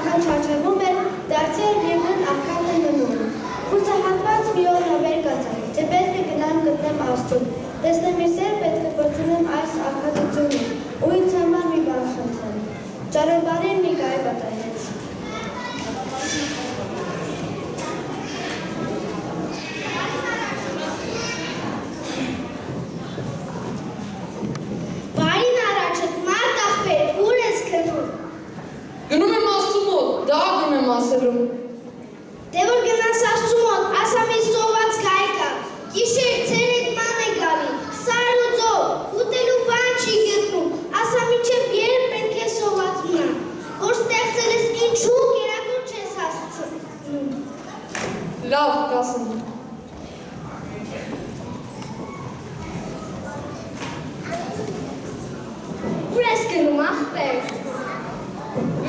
Անգամ չարչարվում էր, դարձել միևնույն աղքատը մնում։ Հուսահատված մի օր նվեր կացա, թե պետք է գնամ գտնեմ Աստծուն, տեսնեմ իր սեր պետք է գործունեմ այս աղքատությունից, ու ինձ համար մի բան խնդրեմ։ Ճարաբարին մի կայ պատահեց։ Բարին առաջդ, մարդ աղբեր, ուր ես գնում։ Գնում եմ Աստծու մոտ, դա գնում եմ ասելու։ Դե որ գնաս Աստծու մոտ, ասա մի սոված գայ կա, գիշեր ցերեկ ման է գալի, սար ու ձով, ուտելու բան չի գտնում, ասա մինչև երբ պետք է սոված մնա, որ ստեղծել ես ինչու կերակուր չես հասցնում։ Լավ, կասեմ։ Ուր ես գնում աղբեր։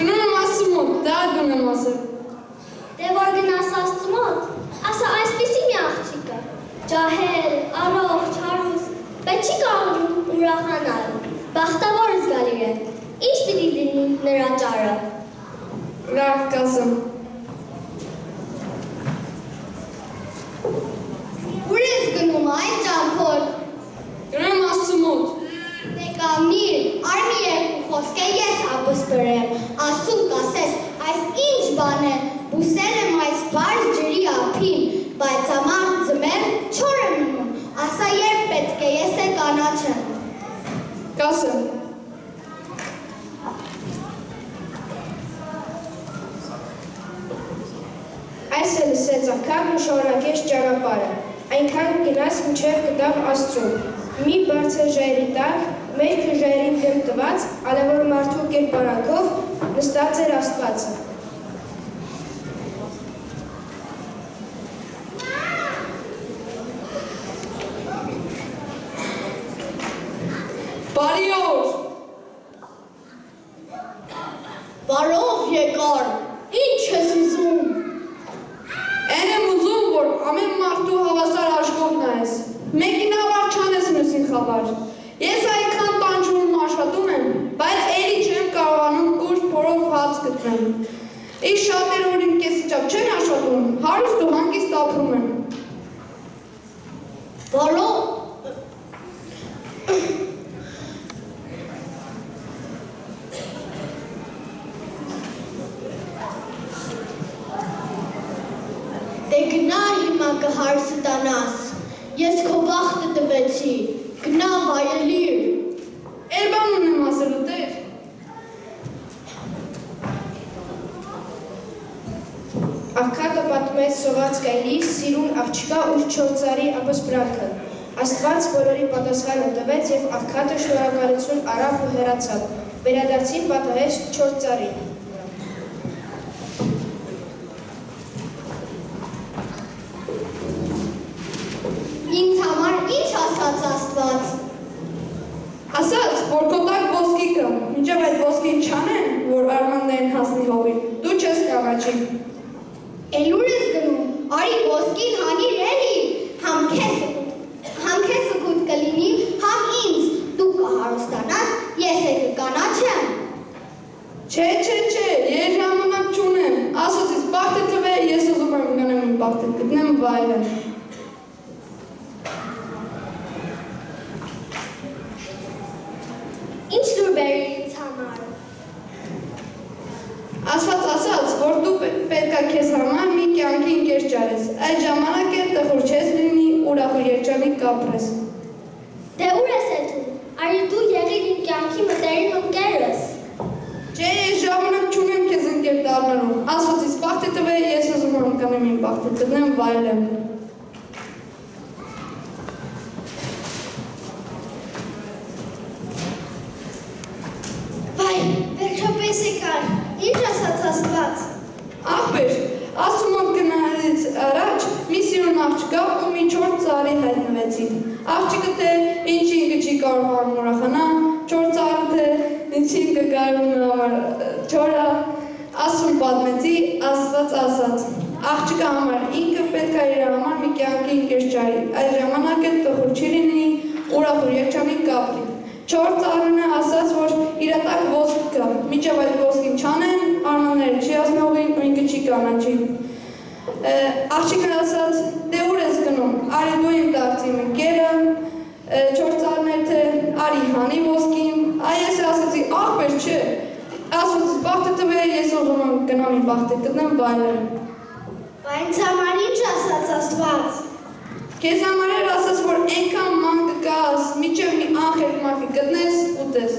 Գնում եմ Աստծու մոտ, դա գնում եմ ասելու։ Դե որ գնաս Աստծու մոտ, ասա այսպիսի մի աղջիկ կա, ջահել, առողջ, հարուստ, բայց չի կարող ուրախանալ, բախտավոր զգալի է, ինչ պիտի լինի նրա ճարը։ Լավ, կասեմ։ Ուր ես գնում այն ճամփոր։ Գնում եմ Աստծու մոտ։ Դե կամիր, արմի երկու խոսք է ես հապս բրեմ, Աստծուն կասես, այս ինչ բան է, բուսել եմ այս բարձ ջրի ափին, բայց ամառ ձմեռ չոր եմ մնում, ասա երբ պետք է ես է կանաչեմ։ Կասեմ։ Այս է լսեց աղքատն ու շարունակեց ճանապարհը, այնքան գնաց մինչև գտավ Աստծուն։ Մի բարձր ժայռի տակ, մերքը ժայռին դեմ տված, ալևոր մարդու կերպարանքով նստած էր Աստվածը։ Բարի օր։ Բարով եկար, ինչ ես ուզում։ Են եմ ուզում, որ ամեն մարդու հավասար աշխով նայես։ Մեկին ավար չանես մյուսին խավար։ Ես այնքան տանջում աշխատում եմ, բայց էլի չեմ կարողանում կուր փորով հաց գտնեմ։ Իս շատերը որ իմ կեսիճապ չեն աշխատում, հարուստ ու հանգիստ ապրում են։ Բարով։ Դե գնա հիմա կհարստանաս, ես քո բախտը տվեցի, գնա վայելիր։ Էրբան ունեմ ասելու տեր։ Աղքատը պատմեց սոված գայլի սիրուն աղջկա ու 4 տարի ապսպրանքը։ Աստված բոլորի պատասխանը տվեց և աղքատը շնորհակալություն արավ ու հեռացավ։ Վերադարձին պատահեց 4 տարի։ Ինձ համար ինչ ասաց Աստված։ Ասաց, որ քո տակ ոսկի կա, մինչև այդ ոսկին չանեն, որ արմաններին հասնի հողին, դու չես կանաչի։ Էլ ուր ես գնում, արի ոսկին հանիր էլի, համ քեզ կուտ կլինի, համ ինձ, դու կհարստանաս, ես է կկանաչեմ։ Չէ, ես ժամանակ չունեմ, ասոցից բախտը տվե, ես ուզում եմ գնեմ իմ բախտը, գտնեմ վայրը։ Ինչ դուր բերի ինձ համար։ Ասաց, որ դու պետքա քեզ համար մի կյանքի ընկեր ճարես, այդ ժամանակ էլ տխուր չես լինի, ուրախ ու երջանիկ կապրես։ Դե ուր ես էդու, արի դու եղիր իմ կյանքի մտերիմ ընկերս։ Չէ, ես ժամանակ չունեմ քեզ ընկեր դառնալու, ասոցից բախտը տվե, ես ուզում եմ գնեմ իմ բախտը, գտնեմ վայրը։ Վայ, վերջապես եկար, ինչ ասաց Աստված։ Ախպեր, Աստծու մոտ գնալուց առաջ մի սիրուն աղջկա ու մի 4 ծառի հայտնվեցին։ Աղջիկը թե ինչին չի կարողանում ուրախանալ, 4 ծառը թե ինչին կկարողանա չորա, Աստծուն պատմեցի, Աստված ասաց։ Աղջիկը համար ինքը պետք է իր համար մի կյանքի ընկեր ճարի, այդ ժամանակ էլ տխուր չի լինի, ուրախ ու երջանիկ կապրի։ 4 ծառն ասաց, որ իր տակ ոսկ կա, միջև այդ ոսկին չանեն, արմանները չի ասնողին ու ինքը չի կանաչի։ Աղջիկն ասաց, դե ուր ես գնում, արի դու իմ դարձի մի կերը, 4 ծառներ թե արի հանի ոսկին, ես ասացի, աղբեր չէ, ասաց, բաղթը տվե, ես ուզում եմ գնամ իմ բաղթը գտնեմ բայրը։ Բայց համար ինչ ասաց Աստված։ Քեզ համար էր ասաց, որ այնքան ման կգաս, միջև մի անխելք մարդի գտնես ու տես։